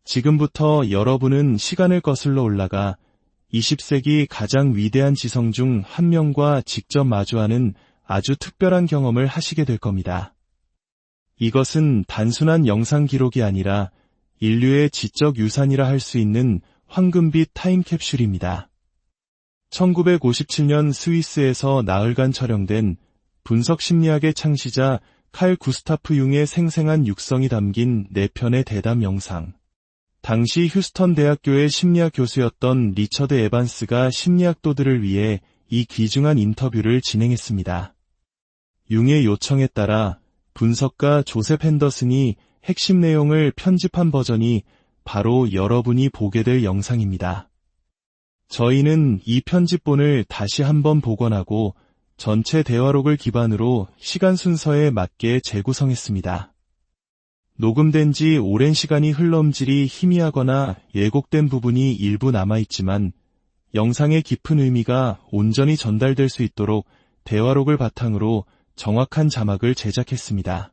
지금부터 여러분은 시간을 거슬러 올라가 20세기 가장 위대한 지성 중 한 명과 직접 마주하는 아주 특별한 경험을 하시게 될 겁니다. 이것은 단순한 영상 기록이 아니라 인류의 지적 유산이라 할 수 있는 황금빛 타임캡슐입니다. 1957년 스위스에서 나흘간 촬영된 분석 심리학의 창시자 칼 구스타프 융의 생생한 육성이 담긴 4편의 대담 영상. 당시 휴스턴 대학교의 심리학 교수였던 리처드 에반스가 심리학도들을 위해 이 귀중한 인터뷰를 진행했습니다. 융의 요청에 따라 분석가 조셉 핸더슨이 핵심 내용을 편집한 버전이 바로 여러분이 보게 될 영상입니다. 저희는 이 편집본을 다시 한번 복원하고 전체 대화록을 기반으로 시간 순서에 맞게 재구성했습니다. 녹음된 지 오랜 시간이 흘러 음질이 희미하거나 예곡된 부분이 일부 남아있지만 영상의 깊은 의미가 온전히 전달될 수 있도록 대화록을 바탕으로 정확한 자막을 제작했습니다.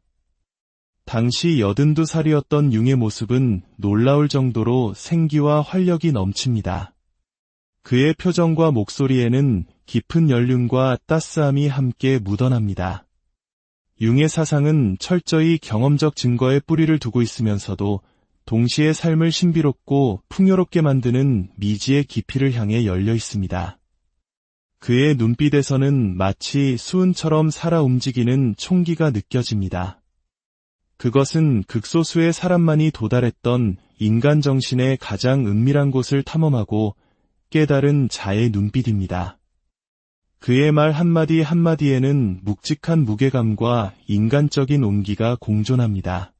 당시 82살이었던 융의 모습은 놀라울 정도로 생기와 활력이 넘칩니다. 그의 표정과 목소리에는 깊은 연륜과 따스함이 함께 묻어납니다. 융의 사상은 철저히 경험적 증거에 뿌리를 두고 있으면서도 동시에 삶을 신비롭고 풍요롭게 만드는 미지의 깊이를 향해 열려 있습니다. 그의 눈빛에서는 마치 수은처럼 살아 움직이는 총기가 느껴집니다. 그것은 극소수의 사람만이 도달했던 인간 정신의 가장 은밀한 곳을 탐험하고 깨달은 자의 눈빛입니다. 그의 말 한마디 한마디에는 묵직한 무게감과 인간적인 온기가 공존합니다.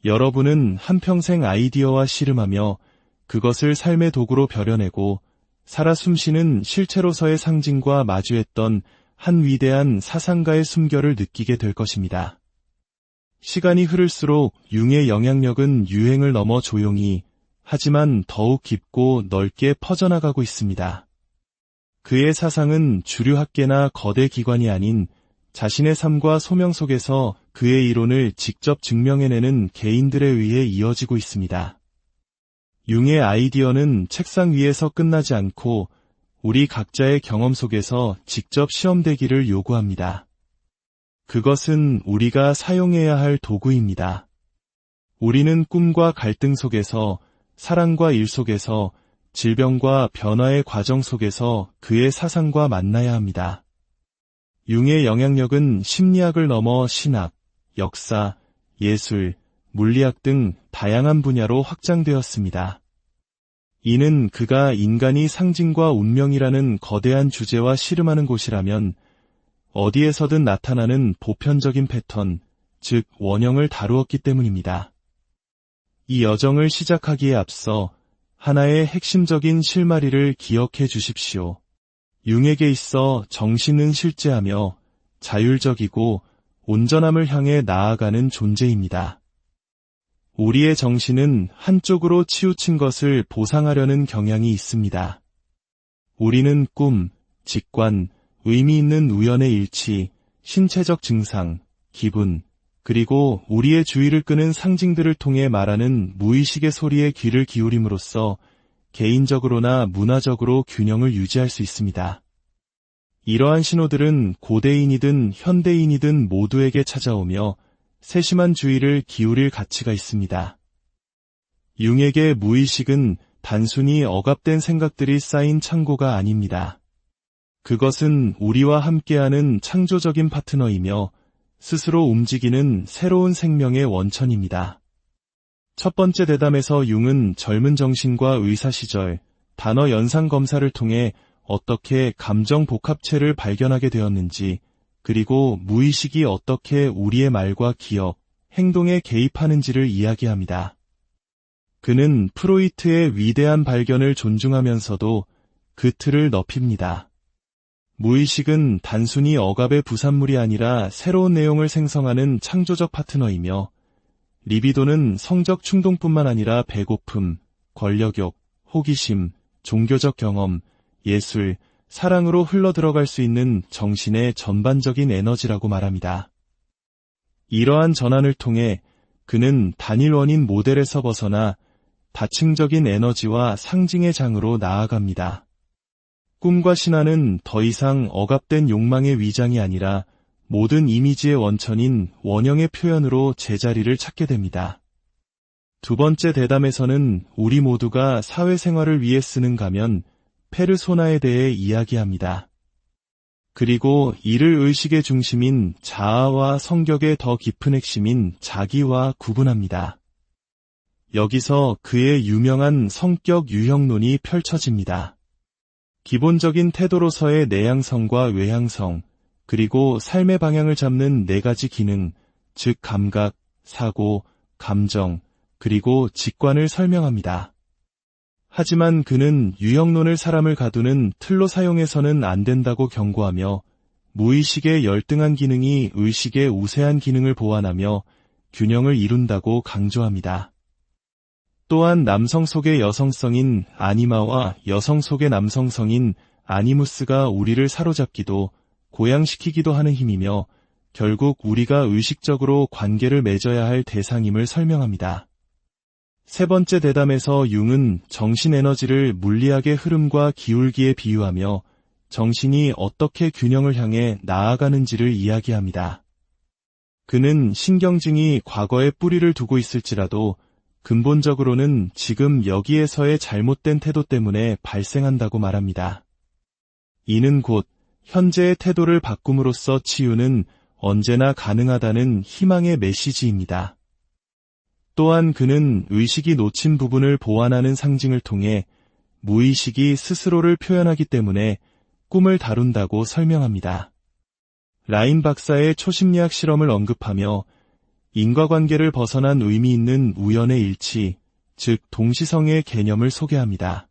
여러분은 한평생 아이디어와 씨름하며 그것을 삶의 도구로 벼려내고 살아 숨쉬는 실체로서의 상징과 마주했던 한 위대한 사상가의 숨결을 느끼게 될 것입니다. 시간이 흐를수록 융의 영향력은 유행을 넘어 조용히 하지만 더욱 깊고 넓게 퍼져나가고 있습니다. 그의 사상은 주류 학계나 거대 기관이 아닌 자신의 삶과 소명 속에서 그의 이론을 직접 증명해내는 개인들에 의해 이어지고 있습니다. 융의 아이디어는 책상 위에서 끝나지 않고 우리 각자의 경험 속에서 직접 시험되기를 요구합니다. 그것은 우리가 사용해야 할 도구입니다. 우리는 꿈과 갈등 속에서, 사랑과 일 속에서, 질병과 변화의 과정 속에서 그의 사상과 만나야 합니다. 융의 영향력은 심리학을 넘어 신학, 역사, 예술, 물리학 등 다양한 분야로 확장되었습니다. 이는 그가 인간이 상징과 운명이라는 거대한 주제와 씨름하는 곳이라면 어디에서든 나타나는 보편적인 패턴, 즉 원형을 다루었기 때문입니다. 이 여정을 시작하기에 앞서 하나의 핵심적인 실마리를 기억해 주십시오. 융에게 있어 정신은 실제하며 자율적이고 온전함을 향해 나아가는 존재입니다. 우리의 정신은 한쪽으로 치우친 것을 보상하려는 경향이 있습니다. 우리는 꿈, 직관, 의미 있는 우연의 일치, 신체적 증상, 기분, 그리고 우리의 주의를 끄는 상징들을 통해 말하는 무의식의 소리에 귀를 기울임으로써 개인적으로나 문화적으로 균형을 유지할 수 있습니다. 이러한 신호들은 고대인이든 현대인이든 모두에게 찾아오며 세심한 주의를 기울일 가치가 있습니다. 융에게 무의식은 단순히 억압된 생각들이 쌓인 창고가 아닙니다. 그것은 우리와 함께하는 창조적인 파트너이며 스스로 움직이는 새로운 생명의 원천입니다. 첫 번째 대담에서 융은 젊은 정신과 의사 시절, 단어 연상 검사를 통해 어떻게 감정 복합체를 발견하게 되었는지, 그리고 무의식이 어떻게 우리의 말과 기억, 행동에 개입하는지를 이야기합니다. 그는 프로이트의 위대한 발견을 존중하면서도 그 틀을 넓힙니다. 무의식은 단순히 억압의 부산물이 아니라 새로운 내용을 생성하는 창조적 파트너이며, 리비도는 성적 충동뿐만 아니라 배고픔, 권력욕, 호기심, 종교적 경험, 예술, 사랑으로 흘러들어갈 수 있는 정신의 전반적인 에너지라고 말합니다. 이러한 전환을 통해 그는 단일 원인 모델에서 벗어나 다층적인 에너지와 상징의 장으로 나아갑니다. 꿈과 신화는 더 이상 억압된 욕망의 위장이 아니라 모든 이미지의 원천인 원형의 표현으로 제자리를 찾게 됩니다. 두 번째 대담에서는 우리 모두가 사회생활을 위해 쓰는 가면, 페르소나에 대해 이야기합니다. 그리고 이를 의식의 중심인 자아와 성격의 더 깊은 핵심인 자기와 구분합니다. 여기서 그의 유명한 성격 유형론이 펼쳐집니다. 기본적인 태도로서의 내향성과 외향성, 그리고 삶의 방향을 잡는 네 가지 기능, 즉 감각, 사고, 감정, 그리고 직관을 설명합니다. 하지만 그는 유형론을 사람을 가두는 틀로 사용해서는 안 된다고 경고하며, 무의식의 열등한 기능이 의식의 우세한 기능을 보완하며 균형을 이룬다고 강조합니다. 또한 남성 속의 여성성인 아니마와 여성 속의 남성성인 아니무스가 우리를 사로잡기도 고양시키기도 하는 힘이며, 결국 우리가 의식적으로 관계를 맺어야 할 대상임을 설명합니다. 세 번째 대담에서 융은 정신 에너지를 물리학의 흐름과 기울기에 비유하며 정신이 어떻게 균형을 향해 나아가는지를 이야기합니다. 그는 신경증이 과거에 뿌리를 두고 있을지라도 근본적으로는 지금 여기에서의 잘못된 태도 때문에 발생한다고 말합니다. 이는 곧 현재의 태도를 바꿈으로써 치유는 언제나 가능하다는 희망의 메시지입니다. 또한 그는 의식이 놓친 부분을 보완하는 상징을 통해 무의식이 스스로를 표현하기 때문에 꿈을 다룬다고 설명합니다. 라인 박사의 초심리학 실험을 언급하며 인과관계를 벗어난 의미 있는 우연의 일치, 즉 동시성의 개념을 소개합니다.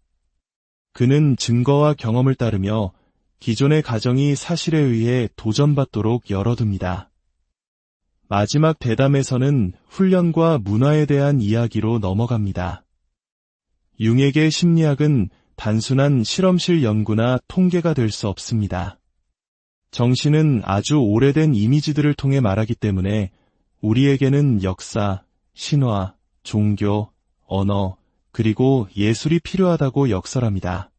그는 증거와 경험을 따르며 기존의 가정이 사실에 의해 도전받도록 열어둡니다. 마지막 대담에서는 훈련과 문화에 대한 이야기로 넘어갑니다. 융에게 심리학은 단순한 실험실 연구나 통계가 될 수 없습니다. 정신은 아주 오래된 이미지들을 통해 말하기 때문에 우리에게는 역사, 신화, 종교, 언어, 그리고 예술이 필요하다고 역설합니다.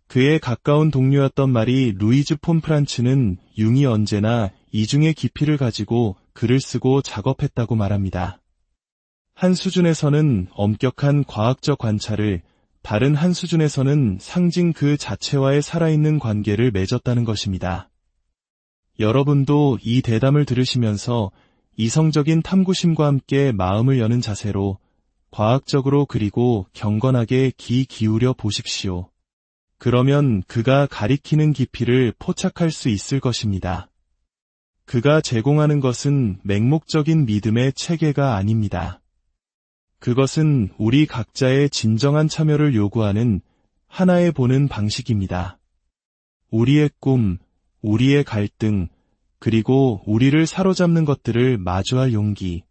그의 가까운 동료였던 마리 루이즈 폰 프란츠는 융이 언제나 이중의 깊이를 가지고 글을 쓰고 작업했다고 말합니다. 한 수준에서는 엄격한 과학적 관찰을, 다른 한 수준에서는 상징 그 자체와의 살아있는 관계를 맺었다는 것입니다. 여러분도 이 대담을 들으시면서 이성적인 탐구심과 함께 마음을 여는 자세로 과학적으로 그리고 경건하게 귀 기울여 보십시오. 그러면 그가 가리키는 깊이를 포착할 수 있을 것입니다. 그가 제공하는 것은 맹목적인 믿음의 체계가 아닙니다. 그것은 우리 각자의 진정한 참여를 요구하는 하나의 보는 방식입니다. 우리의 꿈, 우리의 갈등, 그리고 우리를 사로잡는 것들을 마주할 용기.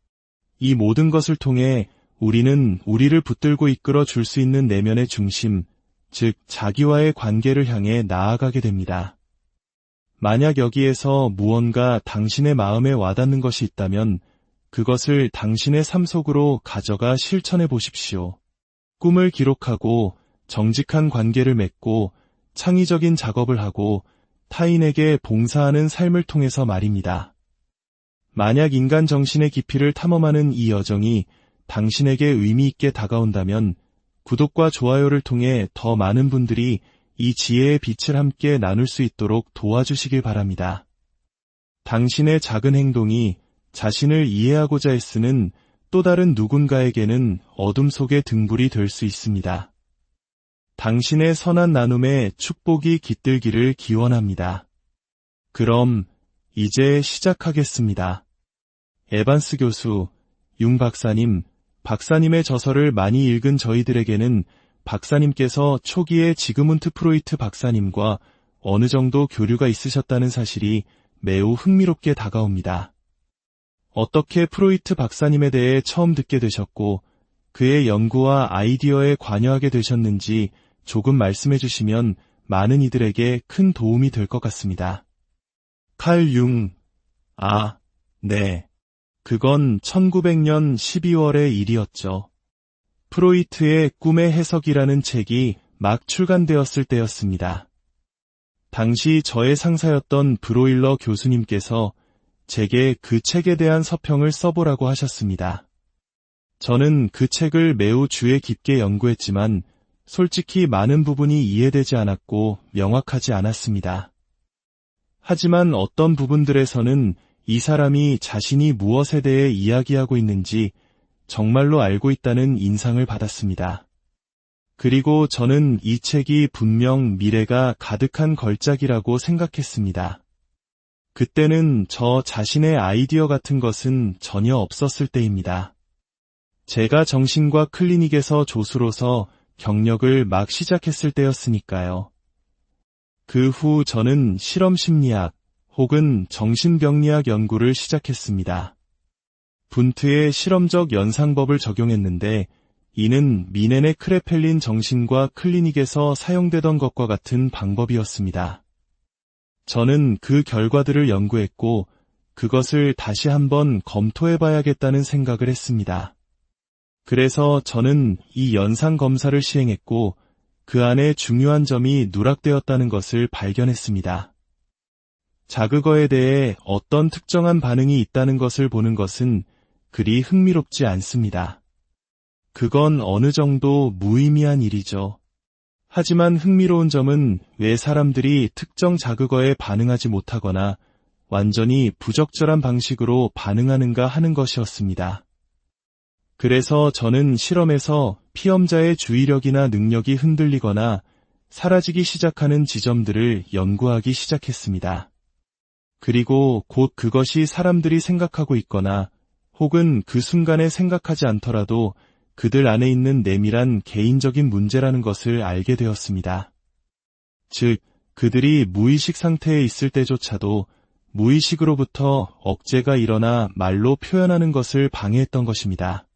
이 모든 것을 통해 우리는 우리를 붙들고 이끌어 줄 수 있는 내면의 중심, 즉 자기와의 관계를 향해 나아가게 됩니다. 만약 여기에서 무언가 당신의 마음에 와닿는 것이 있다면 그것을 당신의 삶 속으로 가져가 실천해 보십시오. 꿈을 기록하고 정직한 관계를 맺고 창의적인 작업을 하고 타인에게 봉사하는 삶을 통해서 말입니다. 만약 인간 정신의 깊이를 탐험하는 이 여정이 당신에게 의미 있게 다가온다면 구독과 좋아요를 통해 더 많은 분들이 이 지혜의 빛을 함께 나눌 수 있도록 도와주시길 바랍니다. 당신의 작은 행동이 자신을 이해하고자 애쓰는 또 다른 누군가에게는 어둠 속의 등불이 될 수 있습니다. 당신의 선한 나눔에 축복이 깃들기를 기원합니다. 그럼 이제 시작하겠습니다. 에반스 교수, 융 박사님, 박사님의 저서를 많이 읽은 저희들에게는 박사님께서 초기에 지그문트 프로이트 박사님과 어느 정도 교류가 있으셨다는 사실이 매우 흥미롭게 다가옵니다. 어떻게 프로이트 박사님에 대해 처음 듣게 되셨고 그의 연구와 아이디어에 관여하게 되셨는지 조금 말씀해 주시면 많은 이들에게 큰 도움이 될 것 같습니다. 칼 융. 네. 그건 1900년 12월의 일이었죠. 프로이트의 꿈의 해석이라는 책이 막 출간되었을 때였습니다. 당시 저의 상사였던 브로일러 교수님께서 제게 그 책에 대한 서평을 써보라고 하셨습니다. 저는 그 책을 매우 주의 깊게 연구했지만 솔직히 많은 부분이 이해되지 않았고 명확하지 않았습니다. 하지만 어떤 부분들에서는 이 사람이 자신이 무엇에 대해 이야기하고 있는지 정말로 알고 있다는 인상을 받았습니다. 그리고 저는 이 책이 분명 미래가 가득한 걸작이라고 생각했습니다. 그때는 저 자신의 아이디어 같은 것은 전혀 없었을 때입니다. 제가 정신과 클리닉에서 조수로서 경력을 막 시작했을 때였으니까요. 그 후 저는 실험심리학 혹은 정신병리학 연구를 시작했습니다. 분트의 실험적 연상법을 적용했는데 이는 미넨의 크레펠린 정신과 클리닉에서 사용되던 것과 같은 방법이었습니다. 저는 그 결과들을 연구했고 그것을 다시 한번 검토해봐야겠다는 생각을 했습니다. 그래서 저는 이 연상 검사를 시행했고 그 안에 중요한 점이 누락되었다는 것을 발견했습니다. 자극어에 대해 어떤 특정한 반응이 있다는 것을 보는 것은 그리 흥미롭지 않습니다. 그건 어느 정도 무의미한 일이죠. 하지만 흥미로운 점은 왜 사람들이 특정 자극어에 반응하지 못하거나 완전히 부적절한 방식으로 반응하는가 하는 것이었습니다. 그래서 저는 실험에서 피험자의 주의력이나 능력이 흔들리거나 사라지기 시작하는 지점들을 연구하기 시작했습니다. 그리고 곧 그것이 사람들이 생각하고 있거나 혹은 그 순간에 생각하지 않더라도 그들 안에 있는 내밀한 개인적인 문제라는 것을 알게 되었습니다. 즉, 그들이 무의식 상태에 있을 때조차도 무의식으로부터 억제가 일어나 말로 표현하는 것을 방해했던 것입니다.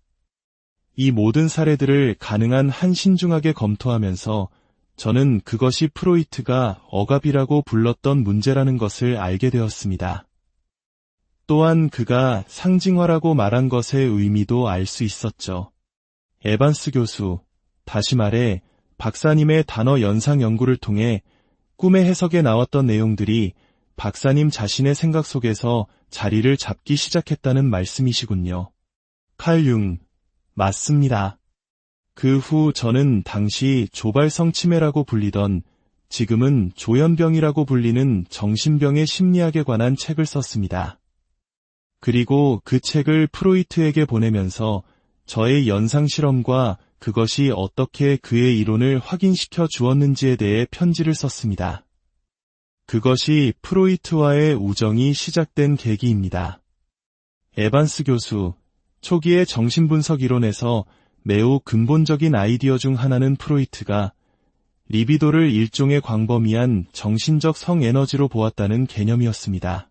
이 모든 사례들을 가능한 한 신중하게 검토하면서 저는 그것이 프로이트가 억압이라고 불렀던 문제라는 것을 알게 되었습니다. 또한 그가 상징화라고 말한 것의 의미도 알 수 있었죠. 에반스 교수, 다시 말해 박사님의 단어 연상 연구를 통해 꿈의 해석에 나왔던 내용들이 박사님 자신의 생각 속에서 자리를 잡기 시작했다는 말씀이시군요. 칼 융, 맞습니다. 그 후 저는 당시 조발성 치매라고 불리던 지금은 조현병이라고 불리는 정신병의 심리학에 관한 책을 썼습니다. 그리고 그 책을 프로이트에게 보내면서 저의 연상 실험과 그것이 어떻게 그의 이론을 확인시켜 주었는지에 대해 편지를 썼습니다. 그것이 프로이트와의 우정이 시작된 계기입니다. 에반스 교수, 초기의 정신분석 이론에서 매우 근본적인 아이디어 중 하나는 프로이트가 리비도를 일종의 광범위한 정신적 성에너지로 보았다는 개념이었습니다.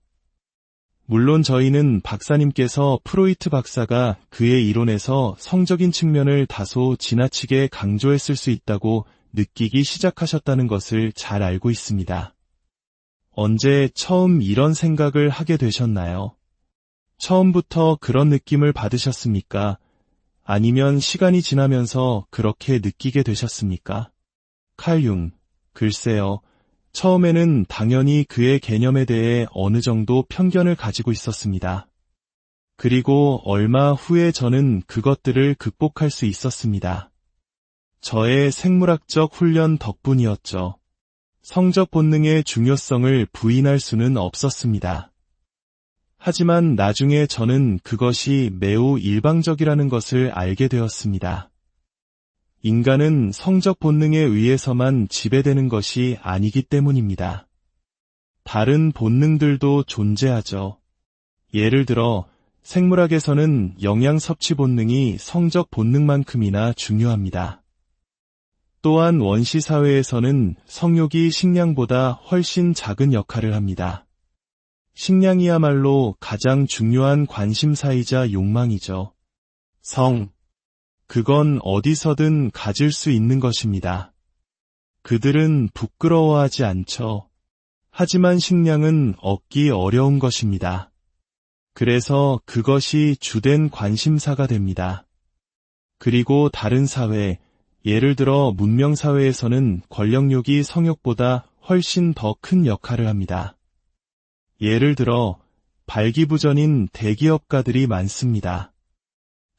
물론 저희는 박사님께서 프로이트 박사가 그의 이론에서 성적인 측면을 다소 지나치게 강조했을 수 있다고 느끼기 시작하셨다는 것을 잘 알고 있습니다. 언제 처음 이런 생각을 하게 되셨나요? 처음부터 그런 느낌을 받으셨습니까? 아니면 시간이 지나면서 그렇게 느끼게 되셨습니까? 칼 융, 글쎄요. 처음에는 당연히 그의 개념에 대해 어느 정도 편견을 가지고 있었습니다. 그리고 얼마 후에 저는 그것들을 극복할 수 있었습니다. 저의 생물학적 훈련 덕분이었죠. 성적 본능의 중요성을 부인할 수는 없었습니다. 하지만 나중에 저는 그것이 매우 일방적이라는 것을 알게 되었습니다. 인간은 성적 본능에 의해서만 지배되는 것이 아니기 때문입니다. 다른 본능들도 존재하죠. 예를 들어 생물학에서는 영양 섭취 본능이 성적 본능만큼이나 중요합니다. 또한 원시 사회에서는 성욕이 식량보다 훨씬 작은 역할을 합니다. 식량이야말로 가장 중요한 관심사이자 욕망이죠. 성. 그건 어디서든 가질 수 있는 것입니다. 그들은 부끄러워하지 않죠. 하지만 식량은 얻기 어려운 것입니다. 그래서 그것이 주된 관심사가 됩니다. 그리고 다른 사회, 예를 들어 문명사회에서는 권력욕이 성욕보다 훨씬 더 큰 역할을 합니다. 예를 들어 발기부전인 대기업가들이 많습니다.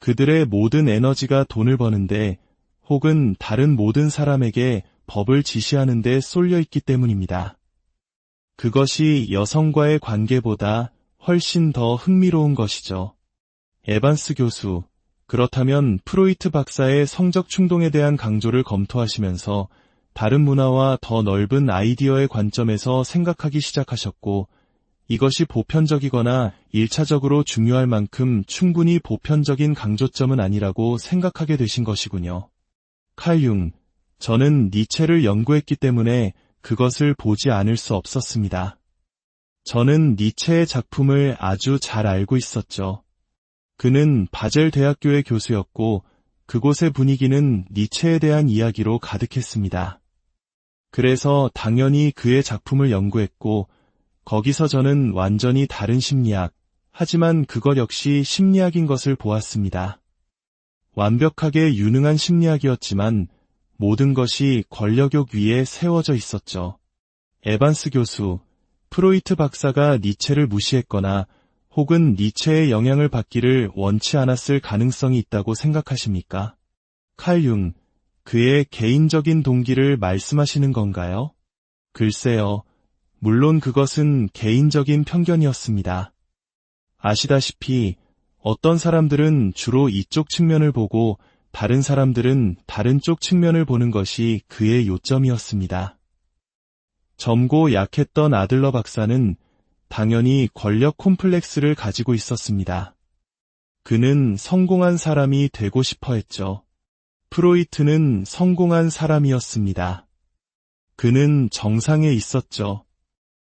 그들의 모든 에너지가 돈을 버는데 혹은 다른 모든 사람에게 법을 지시하는 데 쏠려 있기 때문입니다. 그것이 여성과의 관계보다 훨씬 더 흥미로운 것이죠. 에반스 교수, 그렇다면 프로이트 박사의 성적 충동에 대한 강조를 검토하시면서 다른 문화와 더 넓은 아이디어의 관점에서 생각하기 시작하셨고, 이것이 보편적이거나 1차적으로 중요할 만큼 충분히 보편적인 강조점은 아니라고 생각하게 되신 것이군요. 칼 융, 저는 니체를 연구했기 때문에 그것을 보지 않을 수 없었습니다. 저는 니체의 작품을 아주 잘 알고 있었죠. 그는 바젤 대학교의 교수였고 그곳의 분위기는 니체에 대한 이야기로 가득했습니다. 그래서 당연히 그의 작품을 연구했고 거기서 저는 완전히 다른 심리학, 하지만 그것 역시 심리학인 것을 보았습니다. 완벽하게 유능한 심리학이었지만 모든 것이 권력욕 위에 세워져 있었죠. 에반스 교수, 프로이트 박사가 니체를 무시했거나 혹은 니체의 영향을 받기를 원치 않았을 가능성이 있다고 생각하십니까? 칼 융, 그의 개인적인 동기를 말씀하시는 건가요? 글쎄요. 물론 그것은 개인적인 편견이었습니다. 아시다시피 어떤 사람들은 주로 이쪽 측면을 보고 다른 사람들은 다른 쪽 측면을 보는 것이 그의 요점이었습니다. 젊고 약했던 아들러 박사는 당연히 권력 콤플렉스를 가지고 있었습니다. 그는 성공한 사람이 되고 싶어 했죠. 프로이트는 성공한 사람이었습니다. 그는 정상에 있었죠.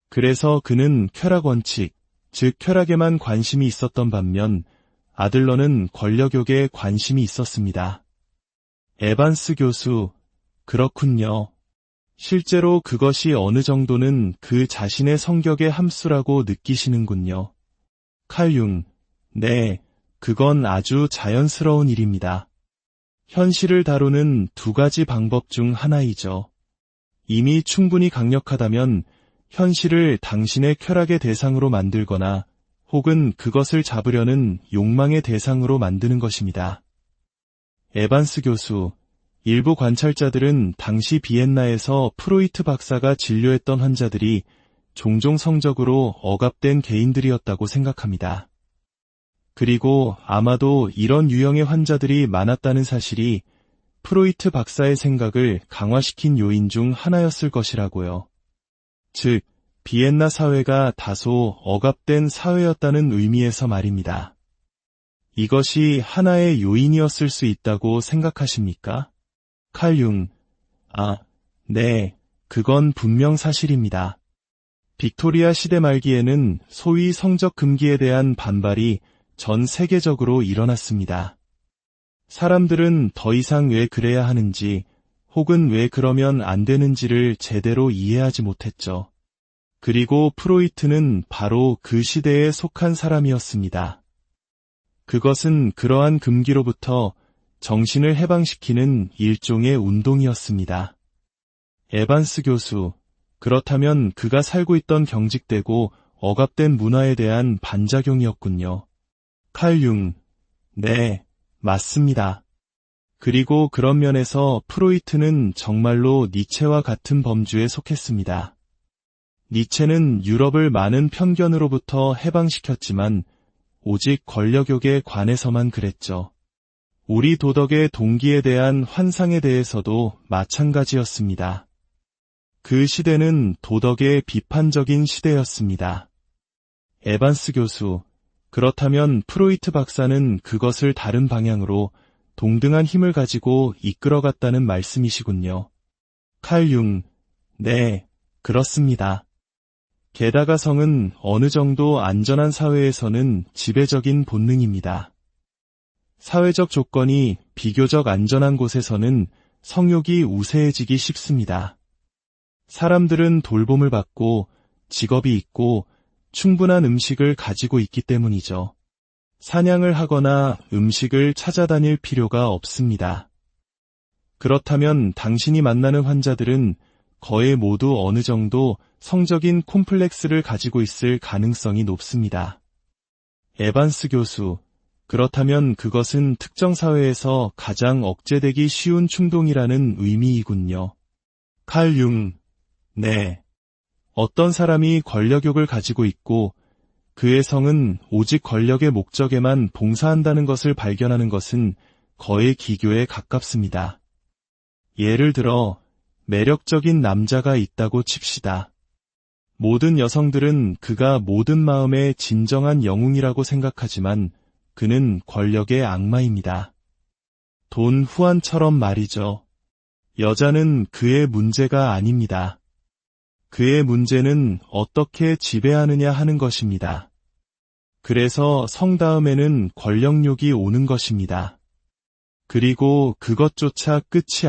그래서 그는 쾌락 원칙, 즉 쾌락에만 관심이 있었던 반면 아들러는 권력욕에 관심이 있었습니다. 에반스 교수, 그렇군요. 실제로 그것이 어느 정도는 그 자신의 성격의 함수라고 느끼시는군요. 칼 융, 네, 그건 아주 자연스러운 일입니다. 현실을 다루는 두 가지 방법 중 하나이죠. 이미 충분히 강력하다면 현실을 당신의 쾌락의 대상으로 만들거나 혹은 그것을 잡으려는 욕망의 대상으로 만드는 것입니다. 에반스 교수, 일부 관찰자들은 당시 비엔나에서 프로이트 박사가 진료했던 환자들이 종종 성적으로 억압된 개인들이었다고 생각합니다. 그리고 아마도 이런 유형의 환자들이 많았다는 사실이 프로이트 박사의 생각을 강화시킨 요인 중 하나였을 것이라고요. 즉, 비엔나 사회가 다소 억압된 사회였다는 의미에서 말입니다. 이것이 하나의 요인이었을 수 있다고 생각하십니까? 칼 융, 네, 그건 분명 사실입니다. 빅토리아 시대 말기에는 소위 성적 금기에 대한 반발이 전 세계적으로 일어났습니다. 사람들은 더 이상 왜 그래야 하는지 혹은 왜 그러면 안 되는지를 제대로 이해하지 못했죠. 그리고 프로이트는 바로 그 시대에 속한 사람이었습니다. 그것은 그러한 금기로부터 정신을 해방시키는 일종의 운동이었습니다. 에반스 교수, 그렇다면 그가 살고 있던 경직되고 억압된 문화에 대한 반작용이었군요. 칼 융, 네, 맞습니다. 그리고 그런 면에서 프로이트는 정말로 니체와 같은 범주에 속했습니다. 니체는 유럽을 많은 편견으로부터 해방시켰지만 오직 권력욕에 관해서만 그랬죠. 우리 도덕의 동기에 대한 환상에 대해서도 마찬가지였습니다. 그 시대는 도덕의 비판적인 시대였습니다. 에반스 교수, 그렇다면 프로이트 박사는 그것을 다른 방향으로 동등한 힘을 가지고 이끌어갔다는 말씀이시군요. 칼 융, 네, 그렇습니다. 게다가 성은 어느 정도 안전한 사회에서는 지배적인 본능입니다. 사회적 조건이 비교적 안전한 곳에서는 성욕이 우세해지기 쉽습니다. 사람들은 돌봄을 받고 직업이 있고 충분한 음식을 가지고 있기 때문이죠. 사냥을 하거나 음식을 찾아다닐 필요가 없습니다. 그렇다면 당신이 만나는 환자들은 거의 모두 어느 정도 성적인 콤플렉스를 가지고 있을 가능성이 높습니다. 에반스 교수, 그렇다면 그것은 특정 사회에서 가장 억제되기 쉬운 충동이라는 의미이군요. 칼 융, 네. 어떤 사람이 권력욕을 가지고 있고 그의 성은 오직 권력의 목적에만 봉사한다는 것을 발견하는 것은 거의 기교에 가깝습니다. 예를 들어 매력적인 남자가 있다고 칩시다. 모든 여성들은 그가 모든 마음의 진정한 영웅이라고 생각하지만 그는 권력의 악마입니다. 돈 후안처럼 말이죠. 여자는 그의 문제가 아닙니다. 그의 문제는 어떻게 지배하느냐 하는 것입니다. 그래서 성 다음에는 권력욕이 오는 것입니다. 그리고 그것조차 끝이